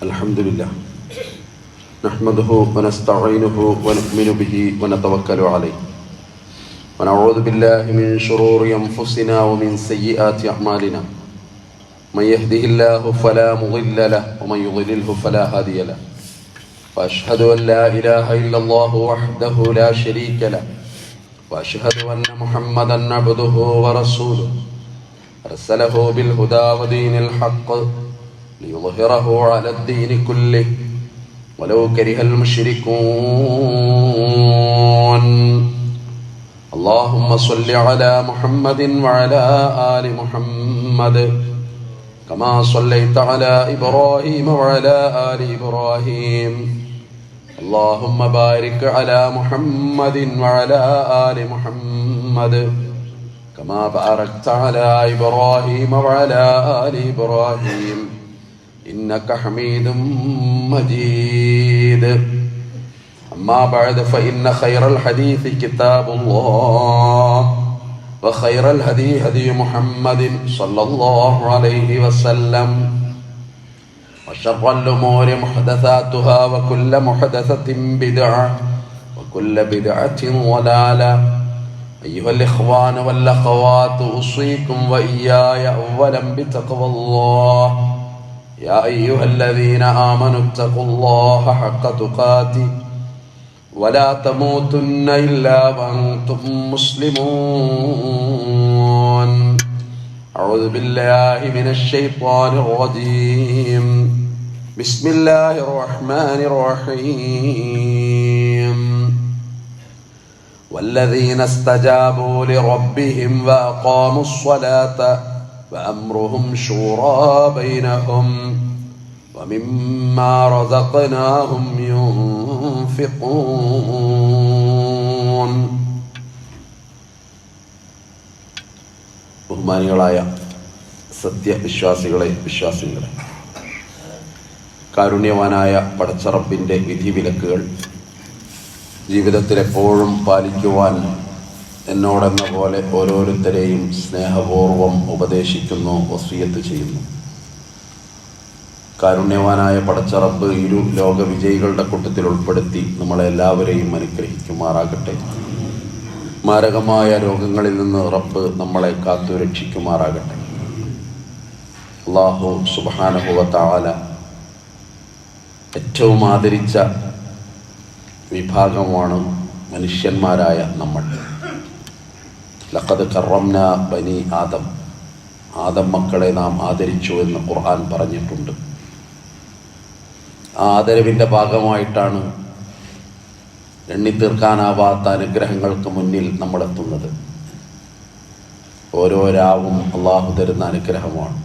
الحمد لله نحمده ونستعينه ونؤمن به ونتوكل عليه ونعوذ بالله من شرور أنفسنا ومن سيئات أعمالنا من يهده الله فلا مضل له ومن يضلله فلا هادي له وأشهد أن لا إله إلا الله وحده لا شريك له وأشهد أن محمدا عبده ورسوله أرسله بالهدى ودين الحق ليظهره على الدين كله ولو كره المشركون اللهم صل على محمد وعلى آل محمد كما صليت على إبراهيم وعلى آل إبراهيم اللهم بارك على محمد وعلى آل محمد كما باركت على إبراهيم وعلى آل إبراهيم إنك حميد مجيد أما بعد فإن خير الحديث كتاب الله وخير الهدي هدي محمد صلى الله عليه وسلم وشر الأمور محدثاتها وكل محدثة بدعة وكل بدعة ضلالة أيها الإخوان والأخوات أوصيكم وإياي أولا بتقوى الله يا أيها الذين آمنوا اتقوا الله حق تقاته ولا تموتن إلا وأنتم مسلمون أعوذ بالله من الشيطان الرجيم بسم الله الرحمن الرحيم والذين استجابوا لربهم وأقاموا الصلاة وأمرهم شورى بينهم ومما رزقناهم ينفقون. ബഹുമാനികളായ സത്യവിശ്വാസികളെ വിശ്വാസികളെ, കാരുണ്യവാനായ പടച്ചറബിൻ്റെ വിധിവിലക്കുകൾ ജീവിതത്തിൽ എപ്പോഴും പാലിക്കുവാൻ എന്നോടെന്ന പോലെ ഓരോരുത്തരെയും സ്നേഹപൂർവം ഉപദേശിക്കുന്നു, വസിയത്ത് ചെയ്യുന്നു. കാരുണ്യവാനായ പടച്ചറബ് ഇരു ലോക വിജയികളുടെ കൂട്ടത്തിൽ ഉൾപ്പെടുത്തി നമ്മളെല്ലാവരെയും അനുഗ്രഹിക്കുമാറാകട്ടെ. മാരകമായ രോഗങ്ങളിൽ നിന്ന് റബ്ബ് നമ്മളെ കാത്തു രക്ഷിക്കുമാറാകട്ടെ. അല്ലാഹു സുബ്ഹാനഹു വ തആല ഏറ്റവും ആദരിച്ച വിഭാഗമാണ് മനുഷ്യന്മാരായ നമ്മൾ. ലഖദ് കറംന ബനി ആദം, ആദം മക്കളെ നാം ആദരിച്ചു എന്ന് ഖുർആൻ പറഞ്ഞിട്ടുണ്ട്. ആ ആദരവിൻ്റെ ഭാഗമായിട്ടാണ് എണ്ണിത്തീർക്കാനാവാത്ത അനുഗ്രഹങ്ങൾക്ക് മുന്നിൽ നമ്മളെത്തുന്നത്. ഓരോ രാവും അള്ളാഹു തരുന്ന അനുഗ്രഹമാണ്.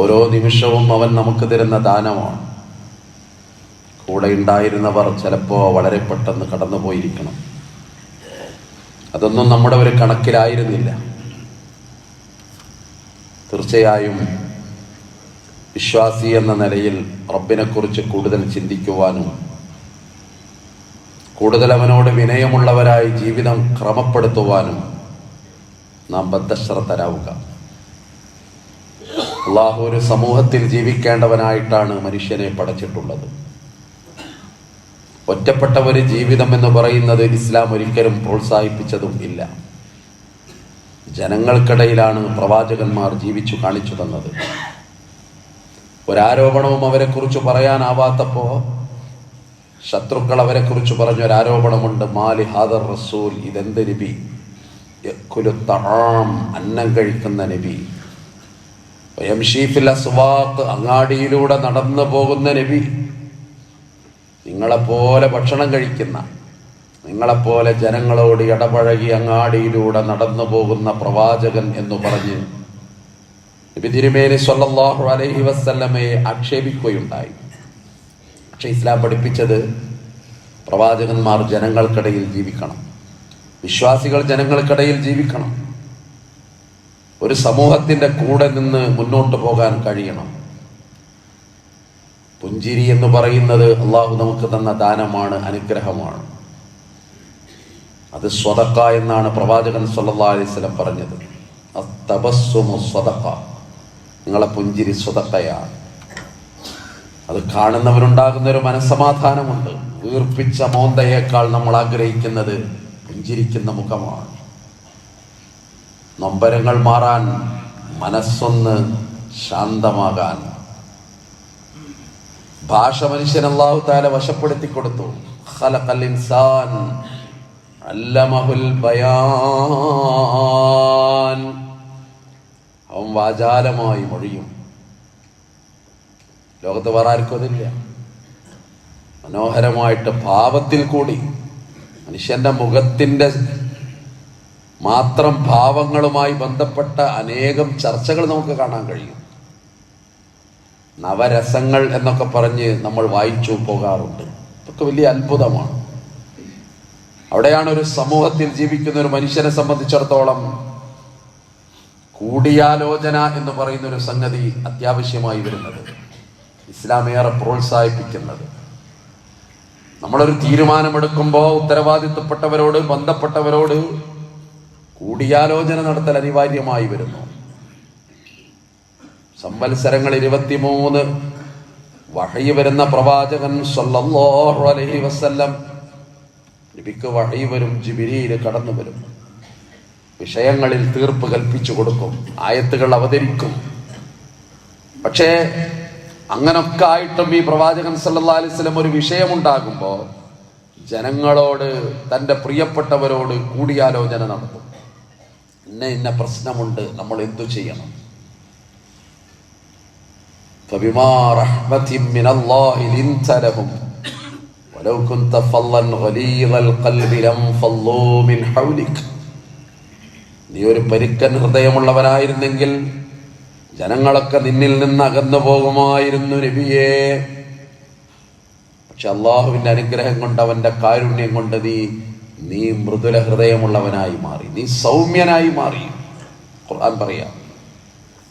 ഓരോ നിമിഷവും അവൻ നമുക്ക് തരുന്ന ദാനമാണ്. കൂടെ ഉണ്ടായിരുന്നവർ ചിലപ്പോൾ വളരെ പെട്ടെന്ന് കടന്നുപോയിരിക്കണം. അതൊന്നും നമ്മുടെ ഒരു കണക്കിലായിരുന്നില്ല. തീർച്ചയായും വിശ്വാസി എന്ന നിലയിൽ റബ്ബിനെക്കുറിച്ച് കൂടുതൽ ചിന്തിക്കുവാനും കൂടുതൽ അവനോട് വിനയമുള്ളവരായി ജീവിതം ക്രമപ്പെടുത്തുവാനും നാം ബദ്ധശ്രദ്ധരാവുക. അല്ലാഹു ഒരു സമൂഹത്തിൽ ജീവിക്കേണ്ടവനായിട്ടാണ് മനുഷ്യനെ പടച്ചിട്ടുള്ളത്. ഒറ്റപ്പെട്ട ഒരു ജീവിതം എന്ന് പറയുന്നത് ഇസ്ലാം ഒരിക്കലും പ്രോത്സാഹിപ്പിച്ചതും ഇല്ല. ജനങ്ങൾക്കിടയിലാണ് പ്രവാചകന്മാർ ജീവിച്ചു കാണിച്ചു തന്നത്. ഒരാരോപണവും അവരെക്കുറിച്ച് പറയാനാവാത്തപ്പോൾ ശത്രുക്കൾ അവരെക്കുറിച്ച് പറഞ്ഞൊരാരോപണമുണ്ട്, മാലി ഹാദർ റസൂൽ, ഇതെന്ത് നബി, യക്കുലു തആം, അന്നം കഴിക്കുന്ന നബി, യംശീ ഫിൽ അസ്വാഖ്, അങ്ങാടിയിലൂടെ നടന്നു പോകുന്ന നബി, നിങ്ങളെപ്പോലെ ഭക്ഷണം കഴിക്കുന്ന, നിങ്ങളെപ്പോലെ ജനങ്ങളോട് ഇടപഴകി അങ്ങാടിയിലൂടെ നടന്നു പോകുന്ന പ്രവാചകൻ എന്ന് പറഞ്ഞ് നബി തിരുമേനി സ്വല്ലല്ലാഹു അലൈഹി വസല്ലമയെ ആക്ഷേപിക്കുകയുണ്ടായി. പക്ഷെ ഇസ്ലാം പഠിപ്പിച്ചത് പ്രവാചകന്മാർ ജനങ്ങൾക്കിടയിൽ ജീവിക്കണം, വിശ്വാസികൾ ജനങ്ങൾക്കിടയിൽ ജീവിക്കണം, ഒരു സമൂഹത്തിൻ്റെ കൂടെ നിന്ന് മുന്നോട്ട് പോകാൻ കഴിയണം. പുഞ്ചിരി എന്ന് പറയുന്നത് അള്ളാഹു നമുക്ക് തന്ന ദാനമാണ്, അനുഗ്രഹമാണ്. അത് സ്വദഖ എന്നാണ് പ്രവാചകൻ സ്വല്ലല്ലാഹു അലൈഹി വസല്ലം പറഞ്ഞത്. അത്തബസ്സുമു സ്വദഖ, നിങ്ങളെ പുഞ്ചിരി സ്വദഖയാണ്. അത് കാണുന്നവരുണ്ടാകുന്ന ഒരു മനസ്സമാധാനമുണ്ട്. വീർപ്പിച്ച മോന്തയേക്കാൾ നമ്മൾ ആഗ്രഹിക്കുന്നത് പുഞ്ചിരിക്കുന്ന മുഖമാണ്. നൊമ്പരങ്ങൾ മാറാൻ, മനസ്സൊന്ന് ശാന്തമാകാൻ ഭാഷ മനുഷ്യൻ അല്ലാഹു തആല വശപ്പെടുത്തി കൊടുത്തു. ഖലഖൽ ഇൻസാൻ അല്ലമഹുൽ ബയാൻ. അവൻ വാചാലമായി മൊഴിയും. ലോകത്ത് വേറെ ആർക്കും അതില്ല. മനോഹരമായിട്ട് ഭാവത്തിൽ കൂടി മനുഷ്യന്റെ മുഖത്തിന്റെ മാത്രം ഭാവങ്ങളുമായി ബന്ധപ്പെട്ട അനേകം ചർച്ചകൾ നമുക്ക് കാണാൻ കഴിയും. നവരസങ്ങൾ എന്നൊക്കെ പറഞ്ഞ് നമ്മൾ വായിച്ചു പോകാറുണ്ട്. ഇതൊക്കെ വലിയ അത്ഭുതമാണ്. അവിടെയാണ് ഒരു സമൂഹത്തിൽ ജീവിക്കുന്ന ഒരു മനുഷ്യനെ സംബന്ധിച്ചിടത്തോളം കൂടിയാലോചന എന്ന് പറയുന്ന ഒരു സംഗതി അത്യാവശ്യമായി വരുന്നത്, ഇസ്ലാം ഏറെ പ്രോത്സാഹിപ്പിക്കുന്നത്. നമ്മളൊരു തീരുമാനമെടുക്കുമ്പോൾ ഉത്തരവാദിത്തപ്പെട്ടവരോട്, ബന്ധപ്പെട്ടവരോട് കൂടിയാലോചന നടത്തൽ അനിവാര്യമായി വരുന്നു. സംവത്സരങ്ങൾ 23 വഹയി വരുന്ന പ്രവാചകൻ സ്വല്ലല്ലാഹു അലൈഹി വസല്ലം, നബിക്ക് വഹയി വരും, ജിബ്രീൽ കടന്നു വരും, വിഷയങ്ങളിൽ തീർപ്പ് കൽപ്പിച്ചു കൊടുക്കും, ആയത്തുകൾ അവതരിക്കും. പക്ഷേ അങ്ങനൊക്കെ ആയിട്ടും ഈ പ്രവാചകൻ സല്ലല്ലാഹു അലൈഹി വസല്ലം ഒരു വിഷയമുണ്ടാകുമ്പോൾ ജനങ്ങളോട്, തൻ്റെ പ്രിയപ്പെട്ടവരോട് കൂടിയാലോചന നടത്തും. ഇന്ന പ്രശ്നമുണ്ട്, നമ്മൾ എന്തു ചെയ്യണം? فبما رحمة من الله لنت لهم ولو كنت فظا غليظ القلب لانفضوا من حولك. നീ ഒരു പരുക്കൻ ഹൃദയമുള്ളവനായിരുന്നെങ്കിൽ ജനങ്ങളൊക്കെ നിന്നിൽ നിന്ന് അകന്നു പോകുമായിരുന്നു നബിയേ. പക്ഷെ അള്ളാഹുവിന്റെ അനുഗ്രഹം കൊണ്ട്, അവന്റെ കാരുണ്യം കൊണ്ട് നീ മൃദുല ഹൃദയമുള്ളവനായി മാറി, നീ സൗമ്യനായി മാറി. ഖുർആൻ പറയാം.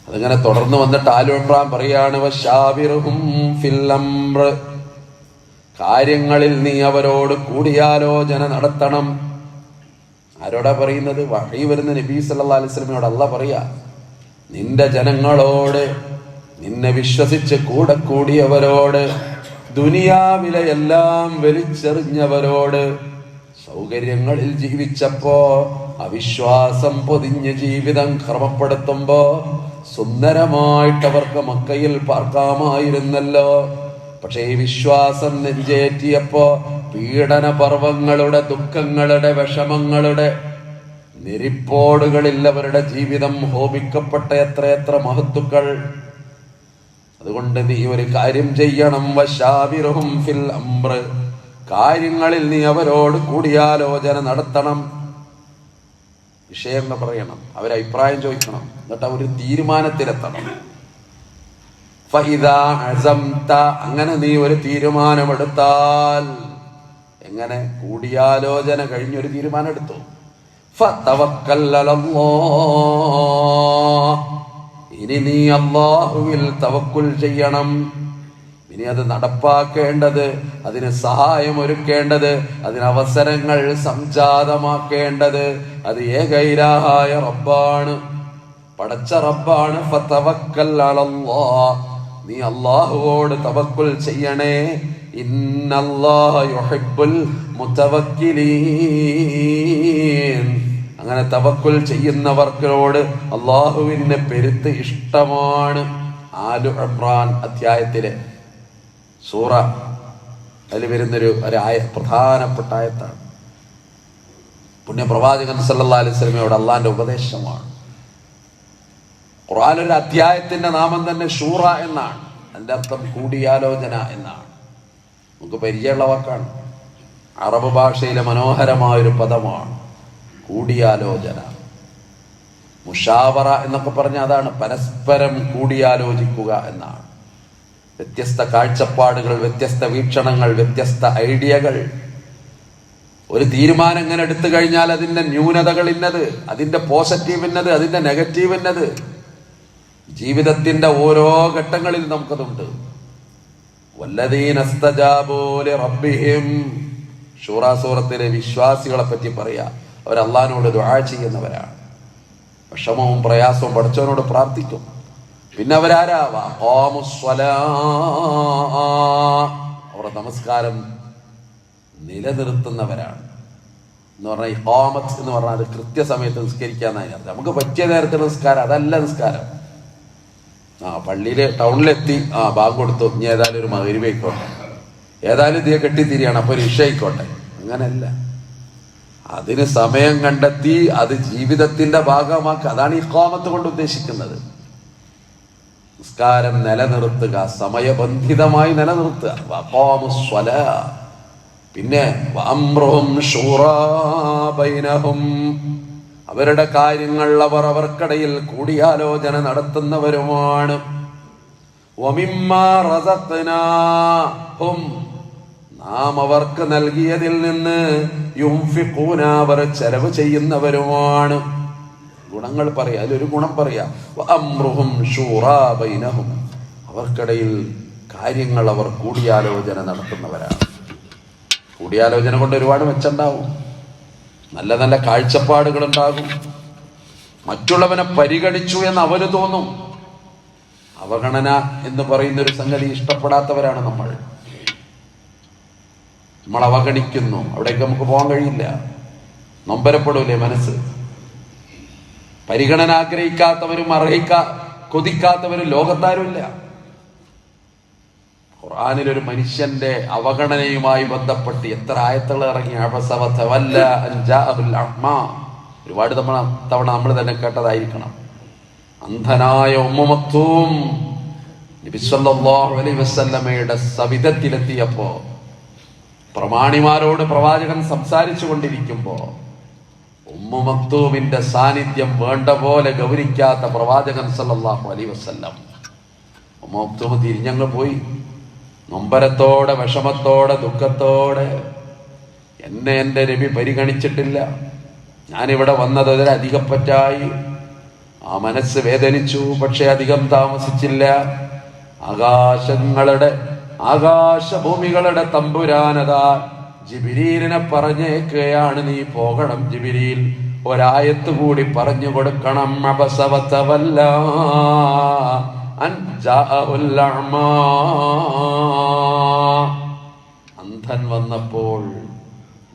അതിങ്ങനെ തുടർന്ന് വന്നിട്ട് ആലു ഇമ്രാൻ പറയാണ്, വശാവിറുഹും ഫിൽ അംർ, കാര്യങ്ങളിൽ നീ അവരോട് കൂടിയാലോചന നടത്തണം. ആരോടാ പറയുന്നത്? വഹി വരുന്ന നബി സല്ലല്ലാഹു അലൈഹി വസല്ലമയോട് അല്ലാഹ് പറയാ, നിന്റെ ജനങ്ങളോട്, നിന്നെ വിശ്വസിച്ച് കൂടെ കൂടിയവരോട്, ദുനിയാവിലെ എല്ലാം വലിച്ചെറിഞ്ഞവരോട്, സൗകര്യങ്ങളിൽ ജീവിച്ചപ്പോ അവിശ്വാസം പൊതിഞ്ഞ് ജീവിതം ക്രമപ്പെടുത്തുമ്പോ സുന്ദരമായിട്ടവർക്ക് മക്കയിൽ പാർക്കാമായിരുന്നല്ലോ. പക്ഷേ ഈ വിശ്വാസം നെഞ്ചേറ്റിയപ്പോ പീഡന പർവങ്ങളുടെ, ദുഃഖങ്ങളുടെ, വിഷമങ്ങളുടെ നെരിപ്പോടുകളിൽ അവരുടെ ജീവിതം ഹോമിക്കപ്പെട്ട എത്രയെത്ര മഹത്തുക്കൾ. അതുകൊണ്ട് നീ ഒരു കാര്യം ചെയ്യണം, വശാവിറുഹും ഫിൽ അംർ, കാര്യങ്ങളിൽ നീ അവരോട് കൂടിയാലോചന നടത്തണം. വിഷയം പറയണം, അവരഭിപ്രായം ചോദിക്കണം, എന്നിട്ട് അവർ തീരുമാനത്തിലെത്തണം. ഫഇദാ അസംത, അങ്ങനെ നീ ഒരു തീരുമാനമെടുത്താൽ, എങ്ങനെ? കൂടിയാലോചന കഴിഞ്ഞൊരു തീരുമാനം എടുത്തു. ഫതവക്കൽ അലല്ലാഹ്, ഇനി നീ അല്ലാഹുവിൽ തവക്കുൽ ചെയ്യണം. ഇനി അത് നടപ്പാക്കേണ്ടത്, അതിന് സഹായം ഒരുക്കേണ്ടത്, അതിന് അവസരങ്ങൾ സംജാതമാക്കേണ്ടത് അത് ഏകൈലാഹായ റബ്ബാണ്, പടച്ച റബ്ബാണ്. ഫതവക്കൽ അലല്ലാഹ്, നീ അല്ലാഹുവോട് തവക്കുൽ ചെയ്യണേ. ഇന്നല്ലാഹ യുഹിബ്ബുൽ മുതവക്കിലീൻ, അങ്ങനെ തവക്കുൽ ചെയ്യുന്നവർക്കോട് അല്ലാഹുവിന് പെരുത്ത് ഇഷ്ടമാണ്. ആലു ഇമ്രാൻ അധ്യായത്തിലെ സൂറ, അതിൽ വരുന്നൊരു പ്രധാനപ്പെട്ട ആയത്താണ്. പുണ്യപ്രവാചകൻ സല്ലല്ലാഹു അലൈഹി വസല്ലമയോട് അള്ളാന്റെ ഉപദേശമാണ്. ഖുർആൻ ഒരു അധ്യായത്തിന്റെ നാമം തന്നെ ഷൂറ എന്നാണ്. അതിന്റെ അർത്ഥം കൂടിയാലോചന എന്നാണ്. നമുക്ക് പരിചയമുള്ള വാക്കാണ്. അറബ് ഭാഷയിലെ മനോഹരമായൊരു പദമാണ് കൂടിയാലോചന. മുഷാവറ എന്നൊക്കെ പറഞ്ഞാൽ അതാണ്, പരസ്പരം കൂടിയാലോചിക്കുക എന്നാണ്. വ്യത്യസ്ത കാഴ്ചപ്പാടുകൾ, വ്യത്യസ്ത വീക്ഷണങ്ങൾ, വ്യത്യസ്ത ഐഡിയകൾ. ഒരു തീരുമാനം ഇങ്ങനെ എടുത്തു കഴിഞ്ഞാൽ അതിന്റെ ന്യൂനതകൾ ഇന്നത്, അതിന്റെ പോസിറ്റീവ് ഇന്നത്, അതിന്റെ നെഗറ്റീവ് ഇന്നത്. ജീവിതത്തിന്റെ ഓരോ ഘട്ടങ്ങളിൽ നമുക്കതുണ്ട്. വല്ലദീന ഇസ്തജാബൂ ലിറബ്ബിഹിം, ശൂറാ സൂറത്തിലെ വിശ്വാസികളെ പറ്റി പറയാ. അവർ അള്ളാഹിനോട് ദുആ ചെയ്യുന്നവരാണ്. വിഷമവും പ്രയാസവും പഠിച്ചവനോട് പ്രാർത്ഥിക്കും. പിന്നെ അവരാരാ? അവരുടെ നമസ്കാരം നിലനിർത്തുന്നവരാണ് എന്ന് പറഞ്ഞാൽ ഇഖാമത്ത് എന്ന് പറഞ്ഞാൽ അത് കൃത്യസമയത്ത് നിസ്കരിക്കാന്നാണ് അർത്ഥം. നമുക്ക് പറ്റിയ നേരത്തെ നിസ്കാരം അതല്ല നിസ്കാരം. പള്ളിയിൽ ടൗണിലെത്തി ബാങ്ക് കൊടുത്തു, ഇനി ഏതായാലും ഒരു മഗ്‌രിബ് ആയിക്കോട്ടെ, ഏതായാലും ഇതിയെ കെട്ടിത്തിരിയാണ്, അപ്പൊ ഒരു ഇശ ആയിക്കോട്ടെ. അങ്ങനല്ല, അതിന് സമയം കണ്ടെത്തി അത് ജീവിതത്തിന്റെ ഭാഗമാക്കുക. അതാണ് ഇഖാമത്ത് കൊണ്ട് ഉദ്ദേശിക്കുന്നത്. നിസ്കാരം നിലനിർത്തുക, സമയബന്ധിതമായി നിലനിർത്തുക. പിന്നെ അവരുടെ കാര്യങ്ങൾ അവർക്കിടയിൽ കൂടിയാലോചന നടത്തുന്നവരുമാണ്. നാം അവർക്ക് നൽകിയതിൽ നിന്ന് യുംഫിഖൂന, അവർ ചെലവ് ചെയ്യുന്നവരുമാണ്. ഗുണങ്ങൾ പറയാം, അതിലൊരു ഗുണം പറയാം, വഅംറുഹും ശൂറാ ബൈനഹും, അവർക്കിടയിൽ കാര്യങ്ങൾ അവർ കൂടിയാലോചന നടത്തുന്നവരാണ്. കൂടിയാലോചന കൊണ്ട് ഒരുപാട് മെച്ചുണ്ടാവും, നല്ല നല്ല കാഴ്ചപ്പാടുകൾ ഉണ്ടാകും, മറ്റുള്ളവനെ പരിഗണിച്ചു എന്ന് അവന് തോന്നും. അവഗണന എന്ന് പറയുന്ന ഒരു സംഗതി ഇഷ്ടപ്പെടാത്തവരാണ് നമ്മൾ. നമ്മൾ അവഗണിക്കുന്നു, അവിടേക്ക് നമുക്ക് പോകാൻ കഴിയില്ല, നൊമ്പരപ്പെടൂലേ മനസ്സ്. പരിഗണന ആഗ്രഹിക്കാത്തവരും കൊതിക്കാത്തവരും ലോകത്താരുമില്ല. ഖുർആനിൽ ഒരു മനുഷ്യന്റെ അവഗണനയുമായി ബന്ധപ്പെട്ട് എത്ര ആയത്തുകൾ ഇറങ്ങി. ഒരുപാട് തവണ നമ്മൾ തന്നെ കേട്ടതായിരിക്കണം. അന്ധനായ ഉമ്മ മക്തൂം നബി സല്ലല്ലാഹു അലൈഹി വസല്ലമയുടെ സവിധത്തിലെത്തിയപ്പോ, പ്രമാണിമാരോട് പ്രവാചകൻ സംസാരിച്ചു കൊണ്ടിരിക്കുമ്പോ ഉമ്മു മക്തൂമിന്റെ സാന്നിധ്യം വേണ്ട പോലെ ഗൗനിക്കാത്ത പ്രവാചകൻ സല്ലല്ലാഹു അലൈഹി വസല്ലം ഉമ്മു മക്തൂം തിരിഞ്ഞങ്ങ് പോയി. നൊമ്പരത്തോടെ, വിഷമത്തോടെ, ദുഃഖത്തോടെ, എന്നെ എൻ്റെ നബി പരിഗണിച്ചിട്ടില്ല, ഞാനിവിടെ വന്നത് അതിലധികപ്പറ്റായി. ആ മനസ്സ് വേദനിച്ചു. പക്ഷെ അധികം താമസിച്ചില്ല. ആകാശഭൂമികളുടെ തമ്പുരാനതാ ജിബ്രീലിനെ പറഞ്ഞേക്കുകയാണ്, നീ പോകണം ജിബ്രീൽ, ഒരായത്ത് കൂടി പറഞ്ഞു കൊടുക്കണം. അന്ധൻ വന്നപ്പോൾ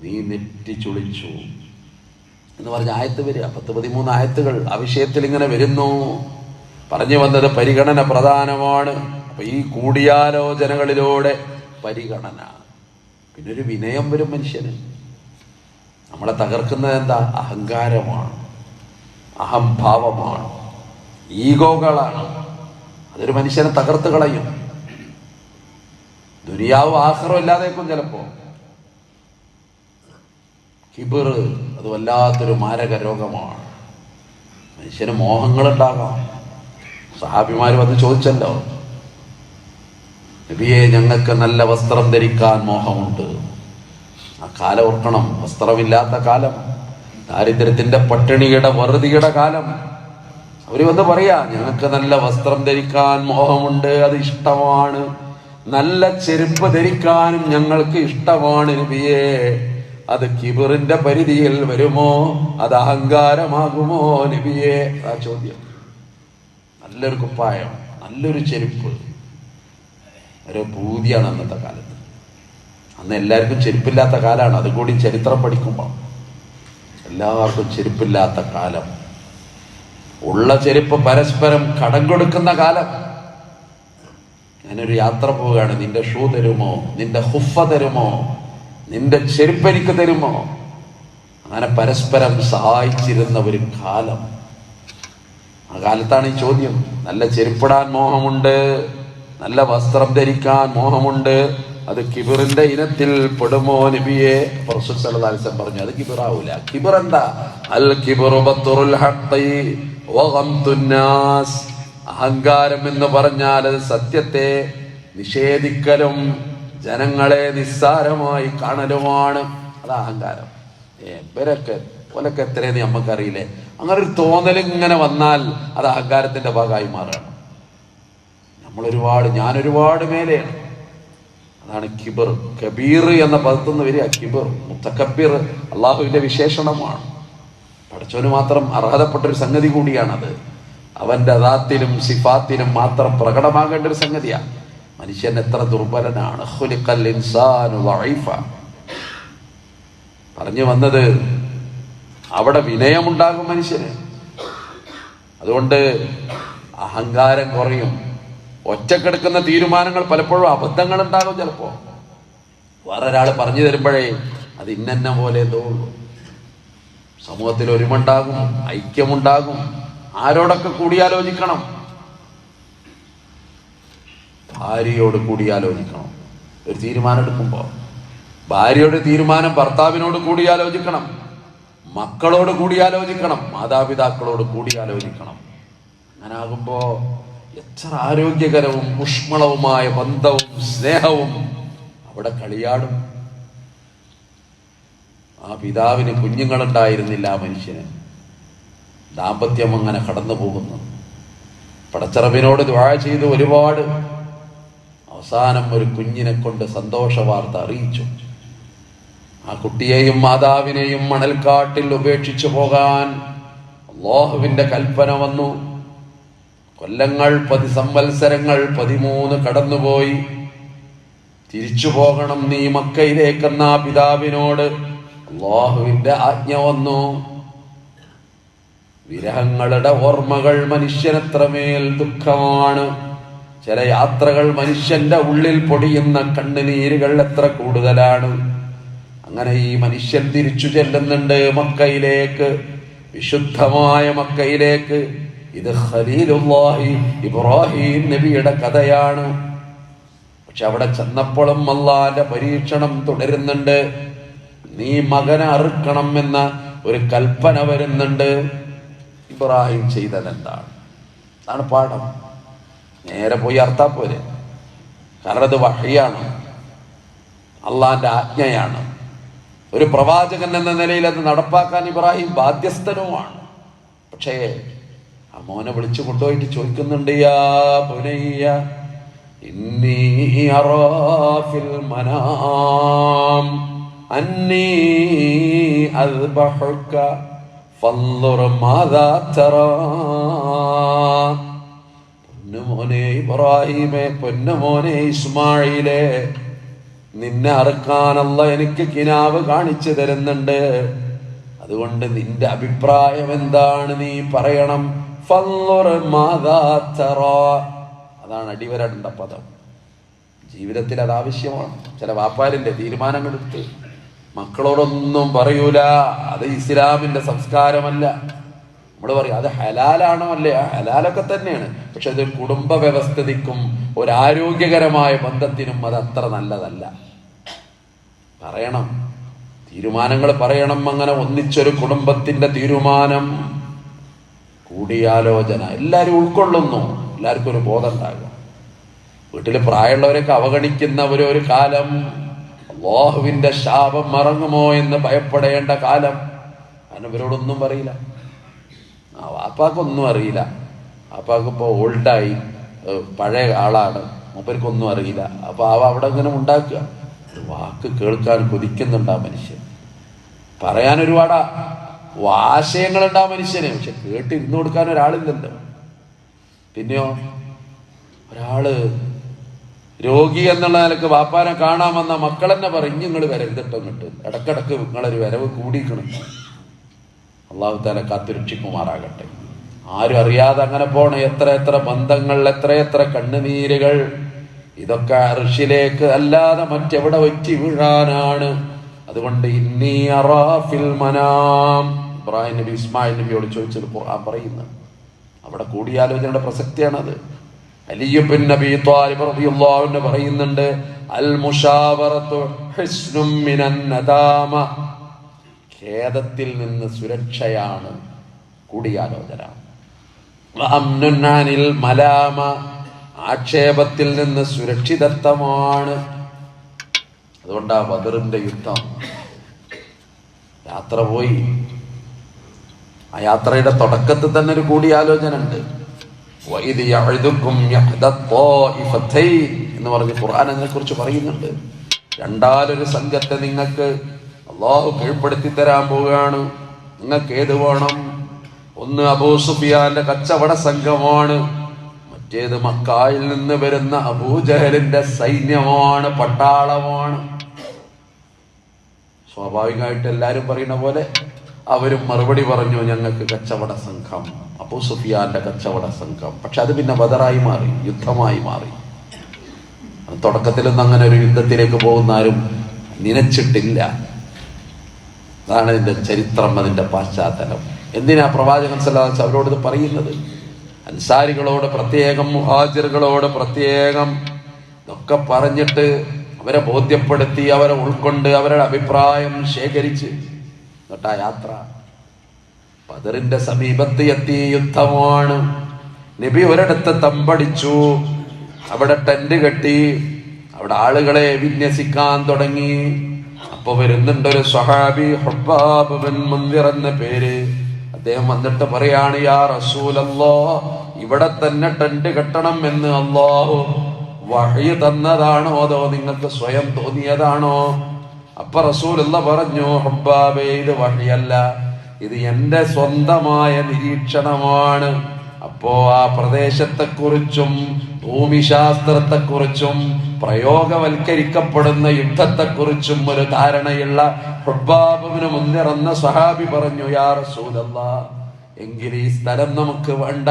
നീ നെറ്റി ചുളിച്ചു എന്ന് പറഞ്ഞ ആയത്ത് വരിക. 10-13 ആയത്തുകൾ ആ വിഷയത്തിൽ ഇങ്ങനെ വരുന്നു. പറഞ്ഞു വന്നത് പരിഗണന പ്രധാനമാണ്. അപ്പൊ ഈ കൂടിയാലോചനകളിലൂടെ പരിഗണന, പിന്നെ ഒരു വിനയം വരും മനുഷ്യന്. നമ്മളെ തകർക്കുന്നത് എന്താ? അഹങ്കാരമാണ്, അഹംഭാവമാണ്, ഈഗോകളാണ്. അതൊരു മനുഷ്യനെ തകർത്ത് കളയും. ദുനിയാവ് ആഖിറം ഇല്ലാതേക്കും ചിലപ്പോ. കിബിർ അത് വല്ലാത്തൊരു മാരക രോഗമാണ്. മനുഷ്യന് മോഹങ്ങളുണ്ടാകാം. സഹാബിമാരും അത് ചോദിച്ചല്ലോ, നബിയെ ഞങ്ങൾക്ക് നല്ല വസ്ത്രം ധരിക്കാൻ മോഹമുണ്ട്. ആ കാലം ഓർക്കണം, വസ്ത്രമില്ലാത്ത കാലം, ദാരിദ്ര്യത്തിന്റെ പട്ടിണിയുടെ വറുതിയുടെ കാലം. അവര് വന്ന് പറയാ, ഞങ്ങൾക്ക് നല്ല വസ്ത്രം ധരിക്കാൻ മോഹമുണ്ട്, അത് ഇഷ്ടമാണ്. നല്ല ചെരുപ്പ് ധരിക്കാനും ഞങ്ങൾക്ക് ഇഷ്ടമാണ് നബിയെ. അത് കിബറിന്റെ പരിധിയിൽ വരുമോ? അത് അഹങ്കാരമാകുമോ നബിയെ? ആ ചോദ്യം. നല്ലൊരു കുപ്പായം, നല്ലൊരു ചെരുപ്പ്, ഒരു പൂതിയാണ് അന്നത്തെ കാലത്ത്. അന്ന് എല്ലാവർക്കും ചെരുപ്പില്ലാത്ത കാലമാണ്. അതുകൂടി ചരിത്രം പഠിക്കുമ്പോൾ എല്ലാവർക്കും ചെരുപ്പില്ലാത്ത കാലം. ഉള്ള ചെരുപ്പ് പരസ്പരം കടം കൊടുക്കുന്ന കാലം. ഞാനൊരു യാത്ര പോവുകയാണ്, നിന്റെ ഷൂ തരുമോ, നിന്റെ ഹുഫ തരുമോ, നിന്റെ ചെരുപ്പ് എനിക്ക് തരുമോ? അങ്ങനെ പരസ്പരം സഹായിച്ചിരുന്ന ഒരു കാലം. ആ കാലത്താണ് ഈ ചോദ്യം. നല്ല ചെരുപ്പിടാൻ മോഹമുണ്ട്, നല്ല വസ്ത്രം ധരിക്കാൻ മോഹമുണ്ട്, അത് കിബിറിന്റെ ഇനത്തിൽ പെടുമോ നബിയെ? റസൂൽ സല്ലല്ലാഹു അലൈഹി വസല്ലം പറഞ്ഞു, അത് കിബിറാവൂല. കിബിർ എന്താ? അൽ കിബ്റു ബത്റുൽ ഹഖി വ ഗംതുൻ നാസ്. അഹങ്കാരം എന്ന് പറഞ്ഞാൽ അത് സത്യത്തെ നിഷേധിക്കലും ജനങ്ങളെ നിസ്സാരമായി കാണലുമാണ്. അത് അഹങ്കാരം. ഓലൊക്കെ എത്രയെന്ന് നമുക്കറിയില്ലേ? അങ്ങനെ ഒരു തോന്നൽ ഇങ്ങനെ വന്നാൽ അത് അഹങ്കാരത്തിന്റെ ഭാഗമായി മാറുകയാണ്. ഞാനൊരുപാട് മേലെയാണ്. അതാണ് കിബർ. കബീർ എന്ന പദത്തുനിന്ന് വരിക കിബർ. മുത്തക്കബീർ അള്ളാഹുവിന്റെ വിശേഷണമാണ്. പഠിച്ചവന് മാത്രം അർഹതപ്പെട്ടൊരു സംഗതി കൂടിയാണത്. അവന്റെ ദാത്തിനും സിഫാത്തിനും മാത്രം പ്രകടമാകേണ്ട ഒരു സംഗതിയാണ്. മനുഷ്യൻ എത്ര ദുർബലനാണ്. ഖുലിഖൽ ഇൻസാനു ദഈഫ. പറഞ്ഞു വന്നത്, അവിടെ വിനയമുണ്ടാകും മനുഷ്യന്. അതുകൊണ്ട് അഹങ്കാരം കുറയും. ഒറ്റക്കെടുക്കുന്ന തീരുമാനങ്ങൾ പലപ്പോഴും അബദ്ധങ്ങൾ ഉണ്ടാകും. ചിലപ്പോ വേറൊരാൾ പറഞ്ഞു തരുമ്പോഴേ അത് ഇന്ന പോലെ തോന്നും. സമൂഹത്തിൽ ഒരുമുണ്ടാകും, ഐക്യമുണ്ടാകും. ആരോടൊക്കെ കൂടിയാലോചിക്കണം? ഭാര്യയോട് കൂടിയാലോചിക്കണം. ഒരു തീരുമാനം എടുക്കുമ്പോൾ ഭാര്യയുടെ തീരുമാനം ഭർത്താവിനോട് കൂടിയാലോചിക്കണം, മക്കളോട് കൂടിയാലോചിക്കണം, മാതാപിതാക്കളോട് കൂടിയാലോചിക്കണം. അങ്ങനെ ആകുമ്പോ എത്ര ആരോഗ്യകരവും ഊഷ്മളവുമായ ബന്ധവും സ്നേഹവും അവിടെ കളിയാടും. ആ പിതാവിന് കുഞ്ഞുങ്ങളുണ്ടായിരുന്നില്ല. ആ മനുഷ്യന് ദാമ്പത്യം അങ്ങനെ കടന്നു പോകുന്നു. പടച്ചറബിനോട് ദുആ ചെയ്ത് ഒരുപാട്. അവസാനം ഒരു കുഞ്ഞിനെ കൊണ്ട് സന്തോഷ വാർത്ത അറിയിച്ചു. ആ കുട്ടിയെയും മാതാവിനെയും മണൽക്കാട്ടിൽ ഉപേക്ഷിച്ചു പോകാൻ അല്ലാഹുവിന്റെ കൽപ്പന വന്നു. കൊല്ലങ്ങൾ, സംവത്സരങ്ങൾ 13 കടന്നുപോയി. തിരിച്ചു പോകണം നീ മക്കയിലേക്കെന്ന പിതാവിനോട് അല്ലാഹുവിന്റെ ആജ്ഞ വന്നു. വിരഹങ്ങളുടെ ഓർമ്മകൾ മനുഷ്യനെത്രമേൽ ദുഃഖമാണ്. ചില യാത്രകൾ മനുഷ്യന്റെ ഉള്ളിൽ പൊടിയുന്ന കണ്ണുനീരുകൾ എത്ര കൂടുതലാണ്. അങ്ങനെ ഈ മനുഷ്യൻ തിരിച്ചു ചെല്ലുന്നുണ്ട് മക്കയിലേക്ക്, വിശുദ്ധമായ മക്കയിലേക്ക്. ഇത് ഖലീലുല്ലാഹി ഇബ്രാഹിം നബിയുടെ കഥയാണ്. പക്ഷെ അവിടെ ചെന്നപ്പോഴും അല്ലാഹുവിന്റെ പരീക്ഷണം തുടരുന്നുണ്ട്. നീ മകനെ അറുക്കണം എന്ന ഒരു കൽപ്പന വരുന്നുണ്ട്. ഇബ്രാഹിം ചെയ്തതെന്താണ്? അതാണ് പാഠം. നേരെ പോയി അർത്താ പോരെ. കാരണം അത് വഹ്യാണ്, അള്ളാന്റെ ആജ്ഞയാണ്. ഒരു പ്രവാചകൻ എന്ന നിലയിൽ അത് നടപ്പാക്കാൻ ഇബ്രാഹിം ബാധ്യസ്ഥനുമാണ്. പക്ഷേ ആ മോനെ വിളിച്ചു കൊണ്ടുപോയിട്ട് ചോദിക്കുന്നുണ്ട്, യാ ബുനയ്യ ഇന്നി അറാ ഫിൽ മനാം അന്നീ അദ്ബഹുക ഫൻദുർ മാദാ തറാ. പൊന്നുമോനെ ഇബ്രാഹിമേ, പൊന്നുമോനെ ഇസ്മായിലേ, നിന്നെ അറുക്കാനല്ല എനിക്ക് കിനാവ് കാണിച്ചു തരുന്നുണ്ട്. അതുകൊണ്ട് നിന്റെ അഭിപ്രായം എന്താണ്? നീ പറയണം. ഫൻദുർ മാദാ തറാ. അതാണ് അടിവരണ്ട പദം. ജീവിതത്തിൽ അത് ആവശ്യമാണ്. ചില വാപ്പാരിന്റെ തീരുമാനങ്ങളെടുത്ത് മക്കളോടൊന്നും പറയൂല. അത് ഇസ്ലാമിന്റെ സംസ്കാരമല്ല. നമ്മൾ പറയും അത് ഹലാലാണോ അല്ലേ? ഹലാലൊക്കെ തന്നെയാണ്. പക്ഷെ അതൊരു കുടുംബ വ്യവസ്ഥിതിക്കും ഒരു ആരോഗ്യകരമായ ബന്ധത്തിനും അത് അത്ര നല്ലതല്ല. പറയണം, തീരുമാനങ്ങൾ പറയണം. അങ്ങനെ ഒന്നിച്ചൊരു കുടുംബത്തിന്റെ തീരുമാനം, കൂടിയാലോചന, എല്ലാവരും ഉൾക്കൊള്ളുന്നു. എല്ലാവർക്കും ഒരു ബോധം ഉണ്ടാകുക. വീട്ടിൽ പ്രായമുള്ളവരൊക്കെ അവഗണിക്കുന്ന ഒരു കാലം, അല്ലാഹുവിന്റെ ശാപം മറങ്ങുമോ എന്ന് ഭയപ്പെടേണ്ട കാലം. കാരണം ഇവരോടൊന്നും പറയില്ല. വാപ്പാക്കൊന്നും അറിയില്ല. വാപ്പാക്ക് ഇപ്പോൾ ഓൾഡായി, പഴയ ആളാണ്, മൂപ്പർക്കൊന്നും അറിയില്ല. അപ്പൊ അവിടെ ഇങ്ങനെ ഉണ്ടാക്കുക. ഒരു വാക്ക് കേൾക്കാൻ കൊതിക്കുന്നുണ്ടാ മനുഷ്യൻ. പറയാൻ ഒരുപാട് ആശയങ്ങളുണ്ടാ മനുഷ്യന്. പക്ഷെ കേട്ടിരുന്നു കൊടുക്കാൻ ഒരാളില്ലല്ലോ. പിന്നെയോ ഒരാള് രോഗി എന്നുള്ള നിലക്ക് വാപ്പാനെ കാണാൻ വന്ന മക്കൾ തന്നെ പറയും, നിങ്ങൾ വരരുതിട്ടോ ഇങ്ങോട്ട്, ഇടക്കിടക്ക് നിങ്ങളൊരു വരവ് കൂടിക്കണം. അള്ളാഹു തആല കാത്തുരക്ഷിക്കുമാറാകട്ടെ. ആരും അറിയാതെ അങ്ങനെ പോണ എത്ര ബന്ധങ്ങൾ, എത്ര കണ്ണുനീരുകൾ. ഇതൊക്കെ അർശിലേക്ക് അല്ലാതെ മറ്റെവിടെ വെച്ച് വീഴാനാണ്. അതുകൊണ്ട് ഇന്നി അറാ ഫിൽ മനാം. ഇബ്രാഹിം നബി ഇസ്മായിൽ നബിയോട് ചോദിച്ചത് ഖുർആൻ പറയുന്നു. അവിടെ കൂടിയാലോചനയുടെ പ്രസക്തിയാണത്. അലി ഇബ്നു അബീ ത്വാലിബ് റളിയല്ലാഹു അൻഹു പറയുന്നുണ്ട്, അൽ മുശാവറത്തു ഹിസ്നും മിനൻ നദാമ. ഖേദത്തിൽ നിന്ന് സുരക്ഷയാണ് കൂടിയാലോചന. വഅംനുൻ അനിൽ മലാമ. ആക്ഷേപത്തിൽ നിന്ന് സുരക്ഷിതത്വമാണ്. അതുകൊണ്ടാ ബദറിന്റെ യുദ്ധം, യാത്ര പോയി. ആ യാത്രയുടെ തുടക്കത്തിൽ തന്നെ ഒരു കൂടിയാലോചന ഉണ്ട്. വഇദ് യഅദുകും യഹ്ദത്വാഇഫതൈൻ എന്ന് പറഞ്ഞ് ഖുർആൻ അതിനെ കുറിച്ച് പറയുന്നുണ്ട്. രണ്ടാലൊരു സംഘത്തെ നിങ്ങൾക്ക് അല്ലാഹു കീഴ്പ്പെടുത്തി തരാൻ പോവുകയാണ്. നിങ്ങൾക്ക് ഏത് വേണം? ഒന്ന് അബൂ സുഫിയാന്റെ കച്ചവട സംഘമാണ്, മറ്റേത് മക്കായിൽ നിന്ന് വരുന്ന അബൂജഹലിന്റെ സൈന്യമാണ്, പട്ടാളമാണ്. സ്വാഭാവികമായിട്ട് എല്ലാരും പറയുന്ന പോലെ അവരും മറുപടി പറഞ്ഞു, ഞങ്ങൾക്ക് കച്ചവട സംഘം, അബൂ സുഫിയാന്റെ കച്ചവട സംഘം. പക്ഷെ അത് പിന്നെ ബദറായി മാറി, യുദ്ധമായി മാറി. തുടക്കത്തിലൊന്നും അങ്ങനെ ഒരു യുദ്ധത്തിലേക്ക് പോകുന്ന ആരും നനച്ചിട്ടില്ല. അതാണ് ഇതിന്റെ ചരിത്രം, അതിന്റെ പശ്ചാത്തലം. എന്തിനാ പ്രവാചകൻ സല്ലല്ലാഹു അലൈഹി വസല്ലം അവരോട് ഇത് പറയുന്നത്? അൻസാരികളോട് പ്രത്യേകം, മുഹാജിറുകളോട് പ്രത്യേകം ഇതൊക്കെ പറഞ്ഞിട്ട് അവരെ ബോധ്യപ്പെടുത്തി, അവരെ ഉൾക്കൊണ്ട്, അവരുടെ അഭിപ്രായം ശേഖരിച്ച് എന്നിട്ടാ യാത്ര. ബദറിന്റെ സമീപത്ത് എത്തി, യുദ്ധമാണ്. നബി ഒരിടത്ത് തമ്പടിച്ചു, അവിടെ ടെന്റ് കെട്ടി, അവിടെ ആളുകളെ വിന്യസിക്കാൻ തുടങ്ങി. അപ്പൊ വരുന്നുണ്ടൊരു സ്വഹാബി, ഹുബ്ബാബ് ബിൻ മുൻദിർ എന്ന പേര്. അദ്ദേഹം വന്നിട്ട് പറയാണ്, യാ റസൂലല്ലാഹ്, ഇവിടെ തന്നെ ടെന്റ് കെട്ടണം എന്ന് അല്ലാഹു വഹ്യ് തന്നതാണോ അതോ നിങ്ങൾക്ക് സ്വയം തോന്നിയതാണോ? അപ്പൊ റസൂലുള്ളാഹി പറഞ്ഞു, ഹുബ്ബാബേ, ഇത് വഹ്യല്ല, ഇത് എന്റെ സ്വന്തമായ നിരീക്ഷണമാണ്. അപ്പോ ആ പ്രദേശത്തെക്കുറിച്ചും ഭൂമിശാസ്ത്രത്തെക്കുറിച്ചും പ്രയോഗവൽക്കരിക്കപ്പെടുന്ന യുദ്ധത്തെക്കുറിച്ചും ഒരു ധാരണയുള്ള ഹുബ്ബാബ് ഇബ്നു മുൻദിർ എന്ന സ്വഹാബി പറഞ്ഞു, യാ റസൂലല്ലാഹ്, എങ്കിൽ ഈ സ്ഥലം നമുക്ക് വേണ്ട,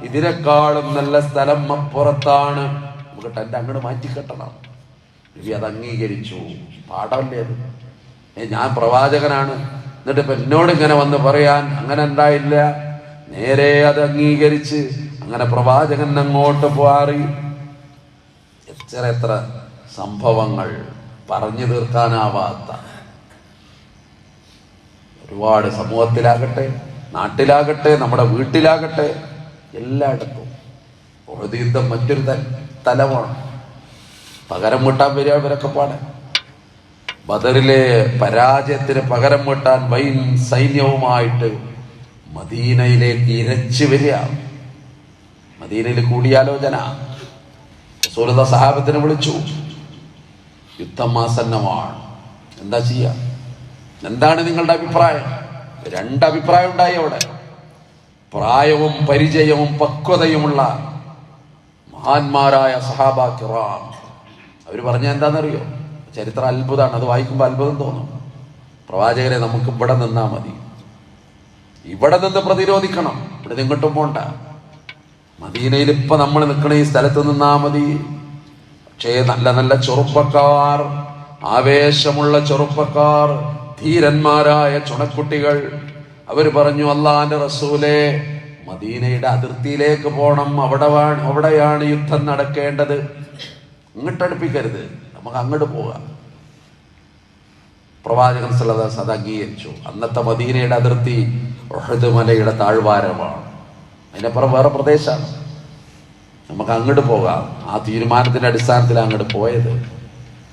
ഇതിനേക്കാളും നല്ല സ്ഥലം അപ്പുറത്താണ്, നമുക്ക് ടെന്റ് അങ്ങോട്ട് മാറ്റിക്കെട്ടണം. നബി അത് അംഗീകരിച്ചു. പാഠമല്ലേ അത്? ഞാൻ പ്രവാചകനാണ്, എന്നിട്ട് ഇപ്പൊ എന്നോട് ഇങ്ങനെ വന്ന് പറയാൻ അങ്ങനെ ഉണ്ടായില്ല. നേരെ അത് അംഗീകരിച്ച് അങ്ങനെ പ്രവാചകൻ അങ്ങോട്ട് പോറി. എത്ര സംഭവങ്ങൾ പറഞ്ഞു തീർക്കാനാവാത്ത, ഒരുപാട് സമൂഹത്തിലാകട്ടെ, നാട്ടിലാകട്ടെ, നമ്മുടെ വീട്ടിലാകട്ടെ, എല്ലായിടത്തും ഉഹദ് യുദ്ധം മറ്റൊരു തലമാണ്. പകരം വീട്ടാൻ വരിക ഇവരൊക്കെ പാടെ. ബദറിലെ പരാജയത്തിന് പകരം വീട്ടാൻ വൈൻ സൈന്യവുമായിട്ട് മദീനയിലേക്ക് ഇരച്ചു വരിക. മദീനയിൽ കൂടിയാലോചന. റസൂലുള്ളാഹി സഹാബത്തിനെ വിളിച്ചു, യുദ്ധം ആസന്നമാണ്, എന്താ ചെയ്യാ, എന്താണ് നിങ്ങളുടെ അഭിപ്രായം? രണ്ടഭിപ്രായം ഉണ്ടായി അവിടെ. പ്രായവും പരിചയവും പക്വതയുമുള്ള മഹാന്മാരായ സഹാബാ കിറാം അവര് പറഞ്ഞ എന്താണെന്നറിയോ? ചരിത്രം അത്ഭുതമാണ്, അത് വായിക്കുമ്പോൾ അത്ഭുതം തോന്നും. പ്രവാചകരെ, നമുക്ക് ഇവിടെ നിന്നാ മതി, ഇവിടെ നിന്ന് പ്രതിരോധിക്കണം, ഇവിടെ നിങ്ങോട്ടും പോണ്ട, മദീനയിൽ ഇപ്പൊ നമ്മൾ നിൽക്കണ ഈ സ്ഥലത്ത് നിന്നാ മതി. പക്ഷേ നല്ല നല്ല ചെറുപ്പക്കാർ, ആവേശമുള്ള ചെറുപ്പക്കാർ, ധീരന്മാരായ ചുണക്കുട്ടികൾ, അവര് പറഞ്ഞു, അള്ളാന്റെ റസൂലേ, മദീനയുടെ അതിർത്തിയിലേക്ക് പോണം, അവിടെയാണ് യുദ്ധം നടക്കേണ്ടത്, ഇങ്ങോട്ടടുപ്പിക്കരുത്, നമുക്ക് അങ്ങോട്ട് പോകാം. പ്രവാചകൻ സല്ലല്ലാഹു അലൈഹി വസല്ലം അംഗീകരിച്ചു. അന്നത്തെ മദീനയുടെ അതിർത്തി ഉഹദ് മലയുടെ താഴ്വാരമാണ്, അതിനപ്പുറം വേറെ പ്രദേശമാണ്, നമുക്ക് അങ്ങോട്ട് പോകാം. ആ തീരുമാനത്തിന്റെ അടിസ്ഥാനത്തിൽ അങ്ങോട്ട് പോയത്.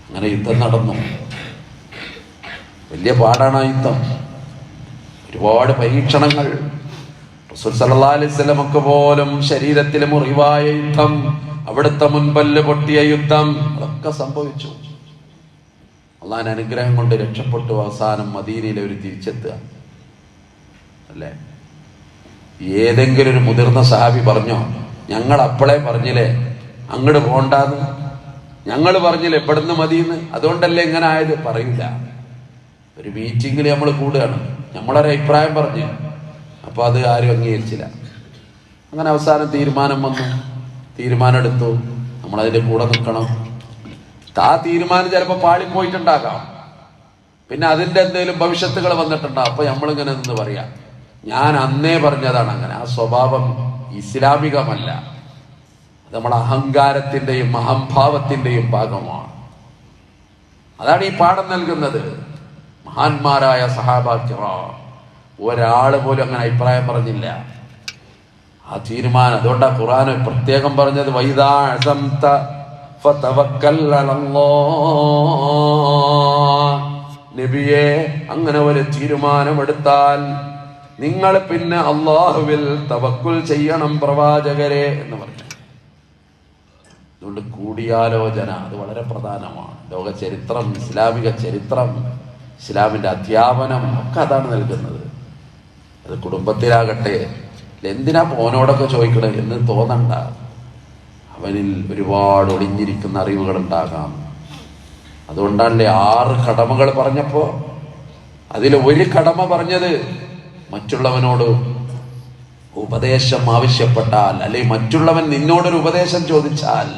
അങ്ങനെ യുദ്ധം നടന്നു. വലിയ പാടാണ് ആ യുദ്ധം, ഒരുപാട് പരീക്ഷണങ്ങൾ. റസൂൽ സല്ലല്ലാഹു അലൈഹി വസല്ലമക്ക് പോലും ശരീരത്തിൽ മുറിവായ യുദ്ധം, അവിടുത്തെ മുൻപല്ല് പൊട്ടിയ യുദ്ധം, അതൊക്കെ സംഭവിച്ചു. അള്ളാഹിന്റെ അനുഗ്രഹം കൊണ്ട് രക്ഷപ്പെട്ടു. അവസാനം മദീനയിലെ ഒരു തിരിച്ചെത്തുക അല്ലേ? ഏതെങ്കിലും ഒരു മുതിർന്ന സഹാബി പറഞ്ഞോ, ഞങ്ങൾ അപ്പോളെ പറഞ്ഞില്ലേ അങ്ങോട്ട് പോണ്ടാന്ന്, ഞങ്ങൾ പറഞ്ഞില്ലേ ഇവിടുന്ന് മതിയെന്ന്, അതുകൊണ്ടല്ലേ ഇങ്ങനെ ആയത്? പറയില്ല. ഒരു മീറ്റിങ്ങിൽ നമ്മൾ കൂടുകയാണ്, നമ്മളൊരു അഭിപ്രായം പറഞ്ഞു, അപ്പൊ അത് ആരും അംഗീകരിച്ചില്ല. അങ്ങനെ അവസാനം തീരുമാനം വന്നു, തീരുമാനം എടുത്തു, നമ്മളതിന്റെ കൂടെ നിൽക്കണം. ആ തീരുമാനം ചിലപ്പോൾ പാളിപ്പോയിട്ടുണ്ടാകാം, പിന്നെ അതിന്റെ എന്തെങ്കിലും ഭവിഷ്യത്തുകൾ വന്നിട്ടുണ്ടാകും. അപ്പൊ നമ്മളിങ്ങനെ നിന്ന് പറയാം, ഞാൻ അന്നേ പറഞ്ഞതാണ് അങ്ങനെ. ആ സ്വഭാവം ഇസ്ലാമികമല്ല, അത് നമ്മുടെ അഹങ്കാരത്തിന്റെയും അഹംഭാവത്തിന്റെയും ഭാഗമാണ്. അതാണ് ഈ പാഠം നൽകുന്നത്. മഹാന്മാരായ സഹാബാ കിറാം ഒരാള് പോലും അങ്ങനെ അഭിപ്രായം പറഞ്ഞില്ല. ആ തീരുമാനം, അതുകൊണ്ടാണ് ഖുർആൻ പ്രത്യേകം പറഞ്ഞത്, വൈദാ അസംത ഫതവക്കൽ അലല്ലാഹ്. നബിയെ, അങ്ങനെ ഒരു തീരുമാനമെടുത്താൽ നിങ്ങൾ പിന്നെ അള്ളാഹുവിൽ തവക്കുൽ ചെയ്യണം പ്രവാചകരെ എന്ന് പറഞ്ഞു. അതുകൊണ്ട് കൂടിയാലോചന അത് വളരെ പ്രധാനമാണ്. ലോക ചരിത്രം, ഇസ്ലാമിക ചരിത്രം, ഇസ്ലാമിന്റെ അധ്യാപനം ഒക്കെ അതാണ് നൽകുന്നത്. അത് കുടുംബത്തിലാകട്ടെ. എന്തിനാ ഓനോടൊക്കെ ചോദിക്കണേ എന്ന് തോന്നണ്ട. അവനിൽ ഒരുപാട് ഒളിഞ്ഞിരിക്കുന്ന അറിവുകൾ ഉണ്ടാകാം. അതുകൊണ്ടല്ലേ 6 കടമകൾ പറഞ്ഞപ്പോ അതിൽ ഒരു കടമ പറഞ്ഞത് മറ്റുള്ളവനോട് ഉപദേശം ആവശ്യപ്പെട്ടാൽ, അല്ലെങ്കിൽ മറ്റുള്ളവൻ നിന്നോടൊരു ഉപദേശം ചോദിച്ചാൽ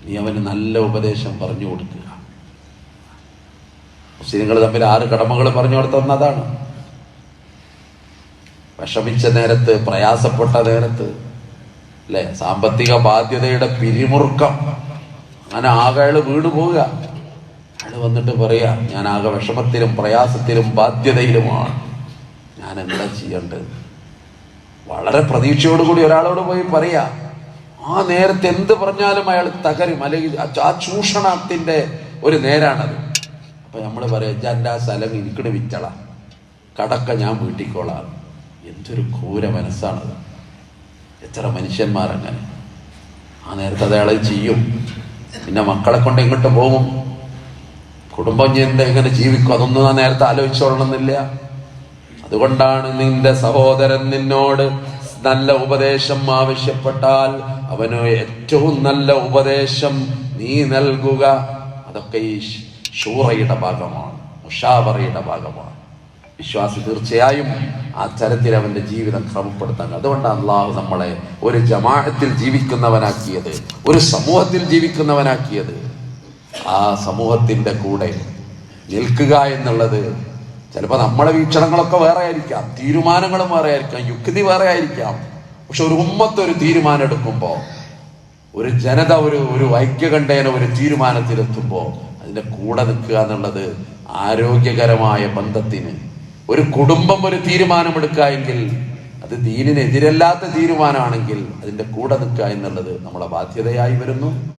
നീ അവന് നല്ല ഉപദേശം പറഞ്ഞു കൊടുക്കുക. മുസ്ലിങ്ങൾ തമ്മിൽ 6 കടമകൾ പറഞ്ഞു കൊടുത്തതാണ്. വിഷമിച്ച നേരത്ത്, പ്രയാസപ്പെട്ട നേരത്ത്, അല്ലെ, സാമ്പത്തിക ബാധ്യതയുടെ പിരിമുറുക്കം, അങ്ങനെ ആകെ അയാള് വീണ് പോവുക. അയാള് വന്നിട്ട് പറയാ, ഞാൻ ആകെ വിഷമത്തിലും പ്രയാസത്തിലും ബാധ്യതയിലുമാണ്, ഞാൻ എന്താ ചെയ്യേണ്ടത്? വളരെ പ്രതീക്ഷയോടുകൂടി ഒരാളോട് പോയി പറയാ. ആ നേരത്തെ എന്ത് പറഞ്ഞാലും അയാൾ തകരും, അല്ലെങ്കിൽ ആ ചൂഷണത്തിന്റെ ഒരു നേരാണത്. അപ്പൊ നമ്മള് പറയാം, എൻ്റെ ആ സ്ഥലം എനിക്കിട് വിറ്റള, കടക്ക ഞാൻ വീട്ടിക്കോളാം. എന്തൊരു ക്രൂര മനസ്സാണത്. എത്ര മനുഷ്യന്മാരങ്ങനെ ആ നേരത്തെ അയാളെ ചെയ്യും. പിന്നെ മക്കളെ കൊണ്ട് എങ്ങോട്ട് പോകും, കുടുംബം എങ്ങനെ ജീവിക്കും, അതൊന്നും ആ നേരത്തെ ആലോചിച്ചോളണമെന്നില്ല. അതുകൊണ്ടാണ് നിന്റെ സഹോദരൻ നിന്നോട് നല്ല ഉപദേശം ആവശ്യപ്പെട്ടാൽ അവന് ഏറ്റവും നല്ല ഉപദേശം നീ നൽകുക. അതൊക്കെ ഈ ഷൂറയുടെ ഭാഗമാണ്, മുഷാവറയുടെ ഭാഗമാണ്. വിശ്വാസി തീർച്ചയായും ആ തരത്തിൽ അവന്റെ ജീവിതം ക്രമപ്പെടുത്താൻ. അതുകൊണ്ടാണ് അള്ളാഹു നമ്മളെ ഒരു ജമാഅത്തിൽ ജീവിക്കുന്നവനാക്കിയത്, ഒരു സമൂഹത്തിൽ ജീവിക്കുന്നവനാക്കിയത്. ആ സമൂഹത്തിന്റെ കൂടെ നിൽക്കുക എന്നുള്ളത് ചിലപ്പോൾ നമ്മളെ വീക്ഷണങ്ങളൊക്കെ വേറെ ആയിരിക്കാം, തീരുമാനങ്ങളും വേറെ ആയിരിക്കാം, യുക്തി വേറെ ആയിരിക്കാം. പക്ഷെ ഒരു ഉമ്മത്ത് ഒരു തീരുമാനം എടുക്കുമ്പോൾ, ഒരു ജനത ഒരു ഐക്യകണ്ഠേന ഒരു തീരുമാനത്തിലെത്തുമ്പോൾ അതിന്റെ കൂടെ നിൽക്കുക എന്നുള്ളത് ആരോഗ്യകരമായ ബന്ധത്തിന്, ഒരു കുടുംബം ഒരു തീരുമാനമെടുക്കുക എങ്കിൽ അത് ദീനിനെതിരല്ലാത്ത തീരുമാനമാണെങ്കിൽ അതിന്റെ കൂടെ നിൽക്കുക എന്നുള്ളത് നമ്മളെ ബാധ്യതയായി വരുന്നു.